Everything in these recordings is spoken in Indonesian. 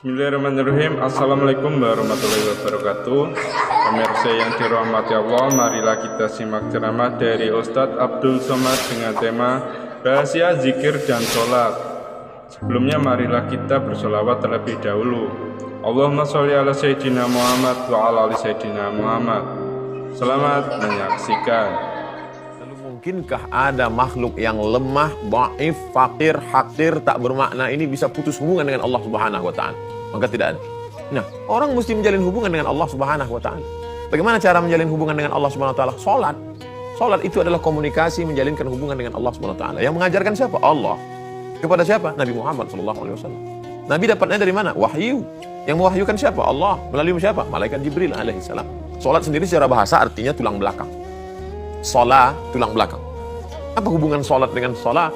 Bismillahirrahmanirrahim. Assalamualaikum warahmatullahi wabarakatuh. Pemirsa yang dirahmati Allah, marilah kita simak ceramah dari Ustadz Abdul Somad dengan tema rahasia zikir dan sholat. Sebelumnya marilah kita bersolawat terlebih dahulu. Allahumma sholli ala Sayyidina Muhammad wa ala ali Sayyidina Muhammad. Selamat menyaksikan. Mungkinkah ada makhluk yang lemah, dhaif, fakir, hakir, tak bermakna ini bisa putus hubungan dengan Allah Subhanahu wa taala? Maka tidak ada. Nah, orang mesti menjalin hubungan dengan Allah Subhanahu wa taala. Bagaimana cara menjalin hubungan dengan Allah Subhanahu wa taala? Salat. Salat itu adalah komunikasi menjalinkan hubungan dengan Allah Subhanahu wa taala. Yang mengajarkan siapa? Allah. Kepada siapa? Nabi Muhammad sallallahu alaihi wasallam. Nabi dapatnya dari mana? Wahyu. Yang mewahyukan siapa? Allah. Melalui siapa? Malaikat Jibril alaihi salam. Salat sendiri secara bahasa artinya tulang belakang. Sholat, tulang belakang. Apa hubungan sholat dengan sholat?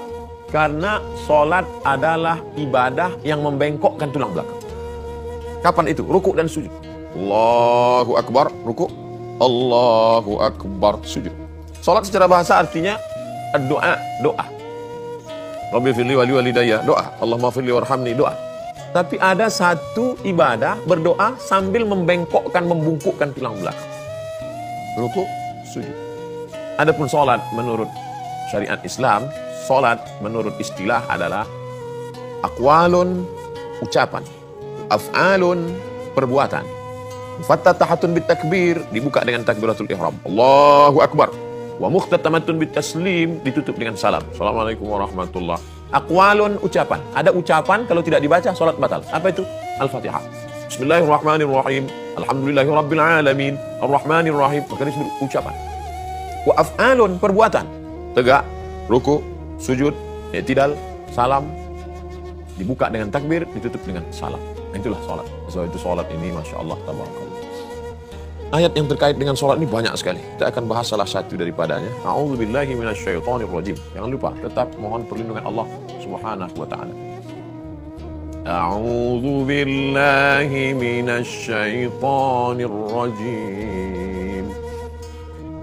Karena sholat adalah ibadah yang membengkokkan tulang belakang. Kapan itu? Ruku dan sujud. Allahu Akbar, ruku. Allahu Akbar, sujud. Sholat secara bahasa artinya doa, doa. Rabbi firli wali walidayya, doa. Allahumma firli warhamni, doa. Tapi ada satu ibadah berdoa sambil membengkokkan, membungkukkan tulang belakang. Ruku, sujud. Adapun sholat menurut syariat Islam, sholat menurut istilah adalah aqwalun, ucapan, af'alun, perbuatan. Mufattatahatun bitakbir, dibuka dengan takbiratul ihram, Allahu Akbar. Wa mukhtatamatun bitaslim, ditutup dengan salam, Assalamualaikum warahmatullah. Aqwalun, ucapan. Ada ucapan kalau tidak dibaca sholat batal. Apa itu? Al-Fatihah. Bismillahirrahmanirrahim. Alhamdulillahirabbil alamin. Arrahmanirrahim. Maka disebut ucapan. Wa af'alun, perbuatan. Tegak, ruku, sujud, i'tidal, salam. Dibuka dengan takbir, ditutup dengan salam. Itulah sholat. So, itu sholat ini, Masya Allah, tabarakallah. Ayat yang terkait dengan sholat ini banyak sekali. Kita akan bahas salah satu daripadanya. A'udzubillahi minasyaitonirrajim. Jangan lupa, tetap mohon perlindungan Allah Subhanahu wa ta'ala. A'udzubillahi minasyaitonirrajim.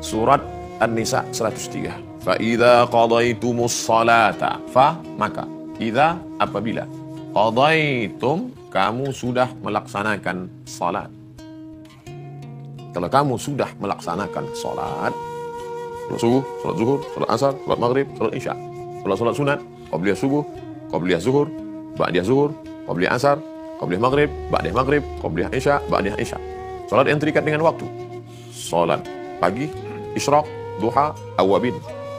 Surat An-Nisa 103. Fa idza qadaytumus salata, fa maka, idza apabila, qadaitum kamu sudah melaksanakan salat. Kalau kamu sudah melaksanakan salat, salat subuh, salat zuhur, salat asar, salat maghrib, salat isya, salat sunat, qabliyah subuh, qabliyah zuhur, ba'diyah zuhur, qabliyah asar, qabliyah maghrib, ba'diyah maghrib, qabliyah isya, ba'diyah isya. Salat yang terikat dengan waktu. Salat pagi, isyraq, duha, awabin,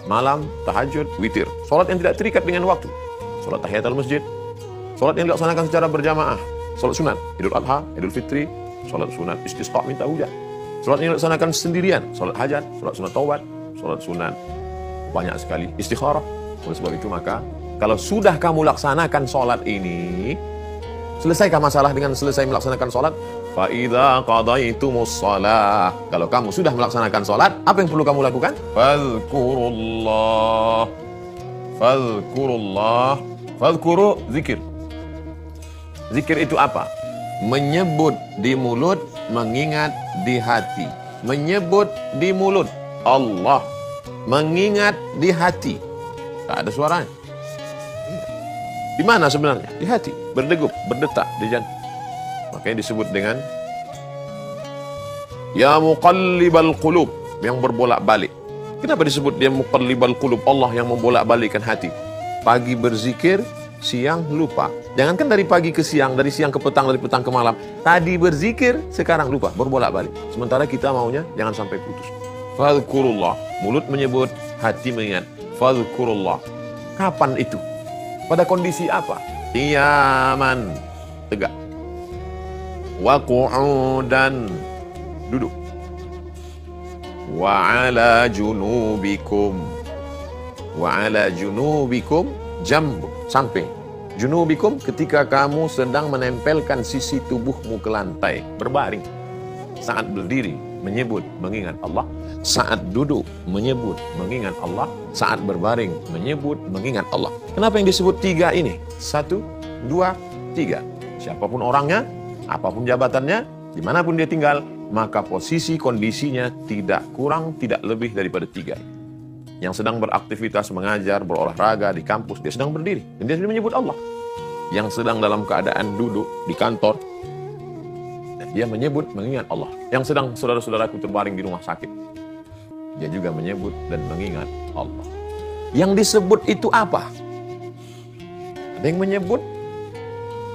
malam, tahajud, witir. Salat yang tidak terikat dengan waktu. Salat tahiyatul masjid. Salat yang dilaksanakan secara berjamaah. Salat sunat, Idul Adha, Idul Fitri. Salat sunat istisqa, minta hujan. Salat yang dilaksanakan sendirian. Salat hajat, salat sunat taubat, salat sunat banyak sekali. Istikharah. Oleh sebab itu maka, kalau sudah kamu laksanakan salat ini, selesaikah masalah dengan selesai melaksanakan salat? Fa idza qadaitumus shalah. Kalau kamu sudah melaksanakan salat, apa yang perlu kamu lakukan? Fadhkurullah. Fadhkurullah. Fadhkuru, zikir. Zikir itu apa? Menyebut di mulut, mengingat di hati. Menyebut di mulut Allah, mengingat di hati. Tak ada suaranya. Di mana sebenarnya? Di hati, berdegup, berdetak di jantung. Makanya disebut dengan ya muqallibal qulub, yang berbolak-balik. Kenapa disebut dia muqallibal qulub? Allah yang membolak-balikkan hati. Pagi berzikir, siang lupa. Jangankan dari pagi ke siang, dari siang ke petang, dari petang ke malam. Tadi berzikir, sekarang lupa, berbolak-balik. Sementara kita maunya jangan sampai putus. Fadhkurullah, mulut menyebut, hati mengingat. Fadhkurullah. Kapan itu? Pada kondisi apa? Qiyaman, tegak. Wa qu'udan, duduk. Wa ala junubikum. Wa ala junubikum, jambu, samping. Junubikum, ketika kamu sedang menempelkan sisi tubuhmu ke lantai, berbaring. Saat berdiri, menyebut, mengingat Allah. Saat duduk, menyebut, mengingat Allah. Saat berbaring, menyebut, mengingat Allah. Kenapa yang disebut tiga ini? 1, 2, 3. Siapapun orangnya, apapun jabatannya, dimanapun dia tinggal, maka posisi kondisinya tidak kurang, tidak lebih daripada 3. Yang sedang beraktivitas, mengajar, berolahraga di kampus, dia sedang berdiri. Dan dia sedang menyebut Allah. yang sedang dalam keadaan duduk di kantor, dia menyebut mengingat Allah. Yang sedang saudara-saudaraku terbaring di rumah sakit, dia juga menyebut dan mengingat Allah. Yang disebut itu apa? Ada yang menyebut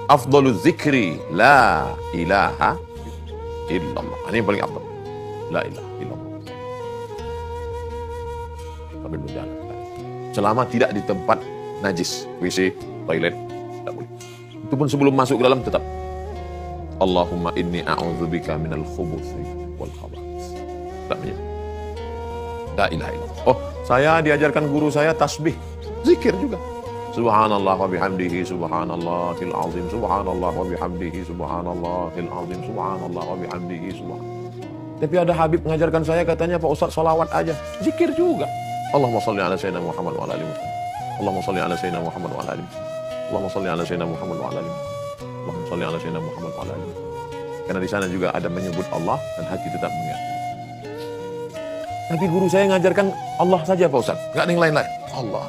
afdaluz zikri la ilaha illallah. Ini yang paling afdal. La ilaha illallah. Sambil berjalan. Selama tidak di tempat najis, WC, toilet, tidak boleh. Itu pun sebelum masuk ke dalam tetap Allahumma inni a'udzubika minal khubuthi wal khaba'is. Tak menyebut la ilaha illallah. Oh, saya diajarkan guru saya tasbih, zikir juga. Subhanallah wa bihamdihi subhanallahil azim, subhanallah wa bihamdihi subhanallahil azim, subhanallah wa bihamdihi subhanallah. Tapi ada Habib mengajarkan saya, katanya Pak Ustaz salawat aja, zikir juga. Allahumma shalli ala sayyidina Muhammad wa ala ali Muhammad. Allahumma shalli ala sayyidina Muhammad wa ala ali Muhammad. Allahumma shalli ala sayyidina Muhammad wa ala ali Muhammad. Allahumma shalli ala sayyidina Muhammad wa ala ali Muhammad. Karena di sana juga ada menyebut Allah dan hati tetap mengingat. Tapi guru saya mengajarkan Allah saja Pak Ustaz, nggak ada yang lain-lain. Allah.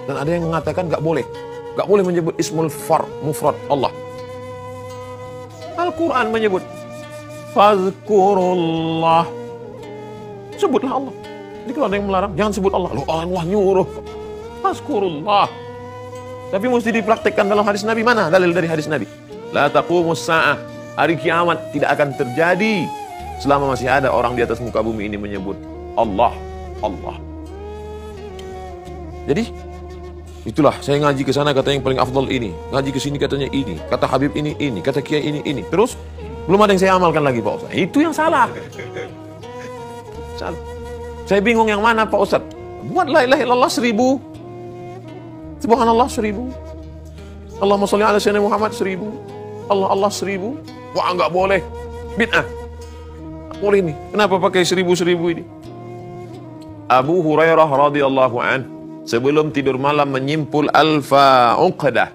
Dan ada yang mengatakan nggak boleh menyebut ismul mufrad Allah. Al-Quran menyebut fazkurullah, sebutlah Allah. Jadi kalau ada yang melarang, jangan sebut Allah. Loh, Allah nyuruh fazkurullah. Tapi mesti dipraktekkan dalam hadis Nabi. Mana dalil dari hadis Nabi? La taqumus sa'ah, hari kiamat tidak akan terjadi selama masih ada orang di atas muka bumi ini menyebut Allah, Allah. Jadi itulah, saya ngaji ke sana kata yang paling afdal ini, ngaji ke sini katanya ini, kata Habib ini, kata Kiai ini. Terus belum ada yang saya amalkan lagi Pak Ustaz. Itu yang salah. Salah. Saya bingung yang mana Pak Ustaz. Buat la ilaha illallah 1000. Subhanallah 1000. Allahumma sholli ala sayyidina Muhammad 1000. Allah 1000. Wah, enggak boleh. Bid'ah. Enggak boleh ini. Kenapa pakai 1000 ini? Abu Hurairah radhiyallahu anhu sebelum tidur malam menyimpul alfa uqadah,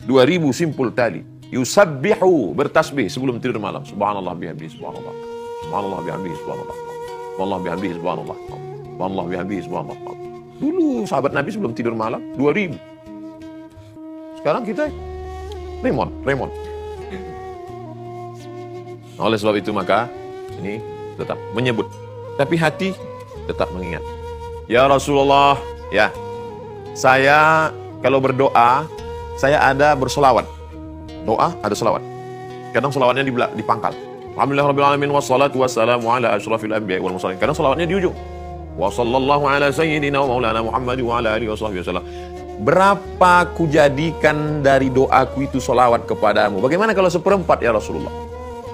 2000 simpul tali. Yusabbihu, bertasbih sebelum tidur malam. Subhanallah bihamdihi subhanallah. Subhanallah bihamdihi subhanallah. Subhanallah bihamdihi subhanallah. Subhanallah bihamdihi subhanallah. Dulu sahabat Nabi sebelum tidur malam 2000. Sekarang kita remon. Oleh sebab itu maka ini tetap menyebut, tapi hati tetap mengingat. Ya Rasulullah, ya, saya kalau berdoa, saya ada berselawat. Doa ada selawat. Kadang selawatnya di pangkal. Alhamdulillahirabbil alamin wassalatu wassalamu ala asyrafil anbiya'i wal mursalin. Kadang selawatnya di ujung. Wa sallallahu ala sayyidina wa maulana Muhammad wa ala alihi washabbihi wasallam. Berapa kujadikan dari doaku itu selawat kepadamu? Bagaimana kalau 1/4 ya Rasulullah?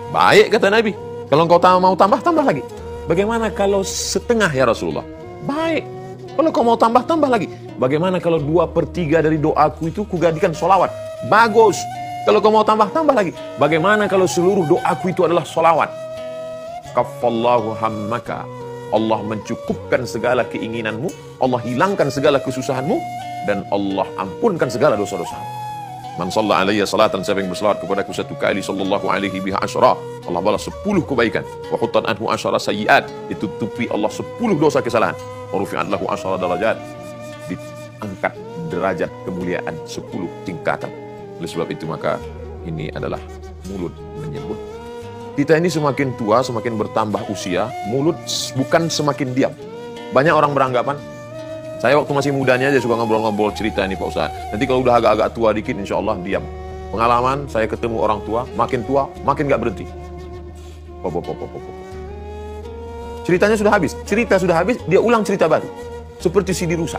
Baik kata Nabi. Kalau engkau mau tambah lagi. Bagaimana kalau 1/2 ya Rasulullah? Baik. Kalau kau mau tambah lagi. Bagaimana kalau 2/3 dari doaku itu kujadikan solawat? Bagus. Kalau kau mau tambah lagi. Bagaimana kalau seluruh doaku itu adalah solawat? Kaffallahu hammaka. Allah mencukupkan segala keinginanmu. Allah hilangkan segala kesusahanmu. Dan Allah ampunkan segala dosa-dosamu. Man shalla alayya salatan, siapa yang berselawat kepadaku 1 kali, sallallahu alaihi biha asyra, Allah balas 10 kebaikan. Wa huttan anhu asyara sayyiat, ditutupi Allah 10 dosa kesalahan. Wa rufi'at lahu asyara darajat, diangkat derajat kemuliaan 10 tingkatan. Oleh sebab itu maka ini adalah mulut menyebut. Kita ini semakin tua, semakin bertambah usia, mulut bukan semakin diam. Banyak orang beranggapan, saya waktu masih mudanya aja suka ngobrol-ngobrol cerita ini Pak Ustaz. Nanti kalau udah agak-agak tua dikit insya Allah diam. Pengalaman saya ketemu orang tua, makin gak berhenti. Ceritanya sudah habis. Cerita sudah habis, dia ulang cerita baru. Seperti CD rusak.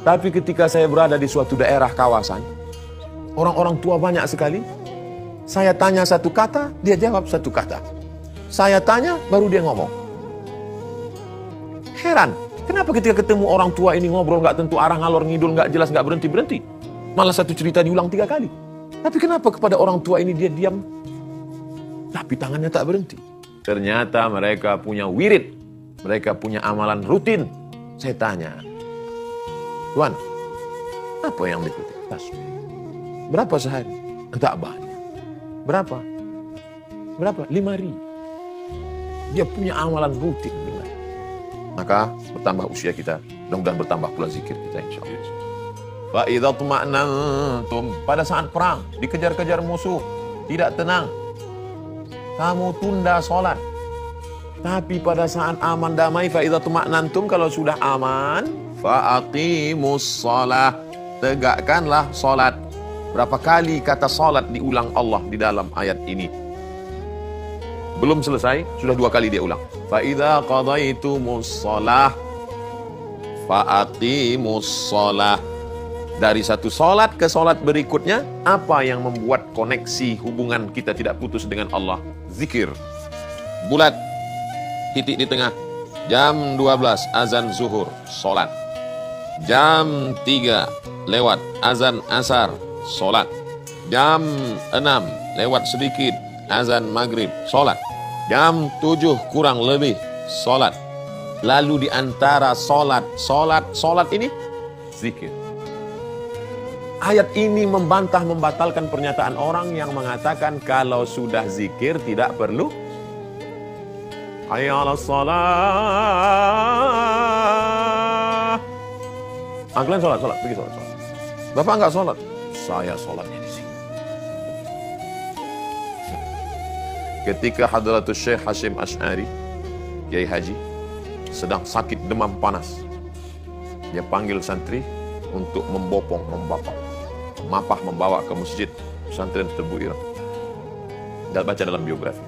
Tapi ketika saya berada di suatu daerah kawasan, orang-orang tua banyak sekali. Saya tanya 1 kata, dia jawab 1 kata. Saya tanya, baru dia ngomong. Heran. Kenapa ketika ketemu orang tua ini ngobrol nggak tentu arah, ngalor ngidul, nggak jelas, nggak berhenti. Malah 1 cerita diulang 3 kali. Tapi kenapa kepada orang tua ini dia diam, tapi tangannya tak berhenti? Ternyata mereka punya wirid, mereka punya amalan rutin. Saya tanya, Tuan, apa yang diikuti? Tasbih. Berapa sehari? Tak banyak. Berapa? 5.000. Dia punya amalan rutin. Maka bertambah usia kita, mudah-mudahan bertambah pula zikir kita insya Allah. Fa idza tuma'nantum, pada saat perang, dikejar-kejar musuh, tidak tenang, kamu tunda sholat. Tapi pada saat aman damai, fa idza tuma'nantum, kalau sudah aman, fa aqimus shalah, tegakkanlah sholat. Berapa kali kata sholat diulang Allah di dalam ayat ini? Belum selesai, sudah 2 kali dia ulang. Fa idza qadaitumus shalah fa aqimus shalah. Dari satu sholat ke sholat berikutnya, apa yang membuat koneksi hubungan kita tidak putus dengan Allah? Zikir. Bulat, titik di tengah. Jam 12 azan zuhur, sholat. Jam 3 lewat azan asar, sholat. Jam 6 lewat sedikit azan maghrib, sholat. Jam 7 kurang lebih, sholat. Lalu di antara sholat ini, zikir. Ayat ini membantah, membatalkan pernyataan orang yang mengatakan kalau sudah zikir tidak perlu. Hayya 'alas shalah. Kalian sholat, pergi sholat. Bapak enggak sholat? Saya sholatnya di sini. Ketika Hadratus Syekh Hashim Asy'ari, Kiai Haji, sedang sakit demam panas, dia panggil santri untuk mapah membawa ke masjid pesantren Tebu Ireng. Dan baca dalam biografi.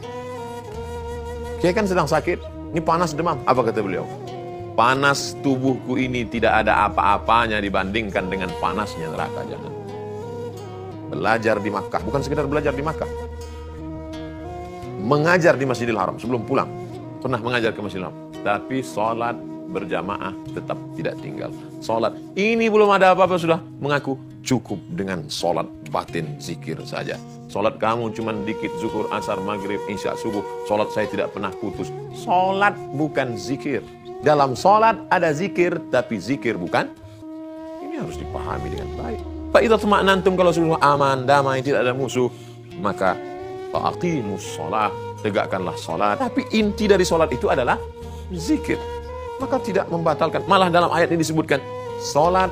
Kiai kan sedang sakit, ini panas demam. Apa kata beliau? Panas tubuhku ini tidak ada apa-apanya dibandingkan dengan panasnya neraka jahanam. Belajar di Makkah, bukan sekedar belajar di Makkah. Mengajar di Masjidil Haram sebelum pulang. Pernah mengajar ke Masjidil Haram. Tapi sholat berjamaah tetap tidak tinggal. Sholat ini belum ada apa-apa sudah mengaku cukup dengan sholat batin zikir saja. Sholat kamu cuma dikit, zuhur, asar, maghrib, isya, subuh. Sholat saya tidak pernah putus. Sholat bukan zikir. Dalam sholat ada zikir, tapi zikir bukan. Ini harus dipahami dengan baik. Fa idza tuma'nantum, kalau sudah aman, damai, tidak ada musuh, maka faqimus shalah, tegakkanlah sholat. Tapi inti dari sholat itu adalah zikir. Maka tidak membatalkan. Malah dalam ayat ini disebutkan sholat,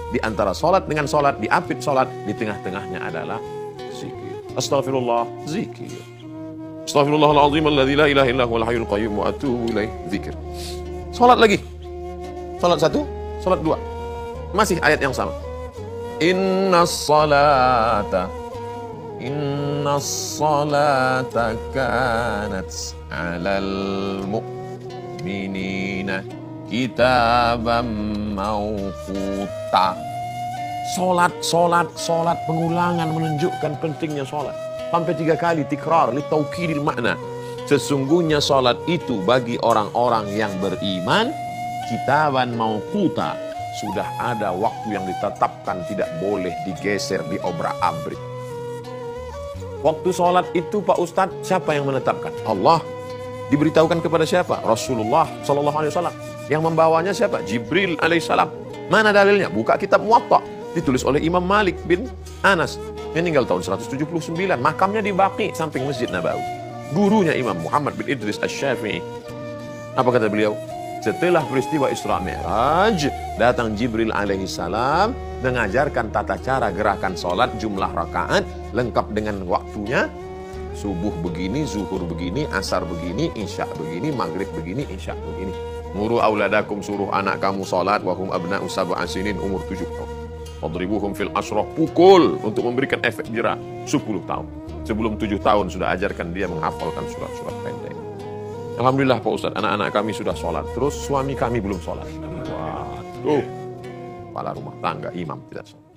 di antara sholat dengan sholat, diapit sholat, di tengah-tengahnya adalah zikir. Astaghfirullah, zikir. Astaghfirullahaladzim alladzi la ilaha illa huwal hayyul qayyum wa atubu ilaih, zikir. Sholat lagi. Sholat 1, sholat 2. Masih ayat yang sama. Innas salata kanat 'alal mu'minina kitaban mawquta. Sholat, pengulangan menunjukkan pentingnya sholat. Sampai 3 kali tikrar, litaukidil makna. Sesungguhnya sholat itu bagi orang-orang yang beriman, kitaban mawquta. Sudah ada waktu yang ditetapkan, tidak boleh digeser, diobrak-abrik. Waktu sholat itu Pak Ustadz, siapa yang menetapkan? Allah. Diberitahukan kepada siapa? Rasulullah SAW. Yang membawanya siapa? Jibril alaihissalam. Mana dalilnya? Buka kitab Muwatta. Ditulis oleh Imam Malik bin Anas. Meninggal tahun 179. Makamnya di Baqi, samping Masjid Nabawi. Gurunya Imam Muhammad bin Idris Asy-Syafi'i. Apa kata beliau? Setelah peristiwa Isra Mi'raj, datang Jibril alaihissalam mengajarkan tata cara gerakan sholat, jumlah rakaat, lengkap dengan waktunya. Subuh begini, zuhur begini, asar begini, isya begini, maghrib begini, isya begini. Muru auladakum, suruh anak kamu sholat, wahum abna'u sab'a sinin, umur 7 tahun. Wadribuhum fil ashrah, pukul untuk memberikan efek jerah 10 tahun. Sebelum 7 tahun sudah ajarkan dia menghafalkan surat-surat pendek. Alhamdulillah Pak Ustadz, anak-anak kami sudah sholat. Terus suami kami belum sholat. Waduh, kepala rumah tangga imam tidak sholat.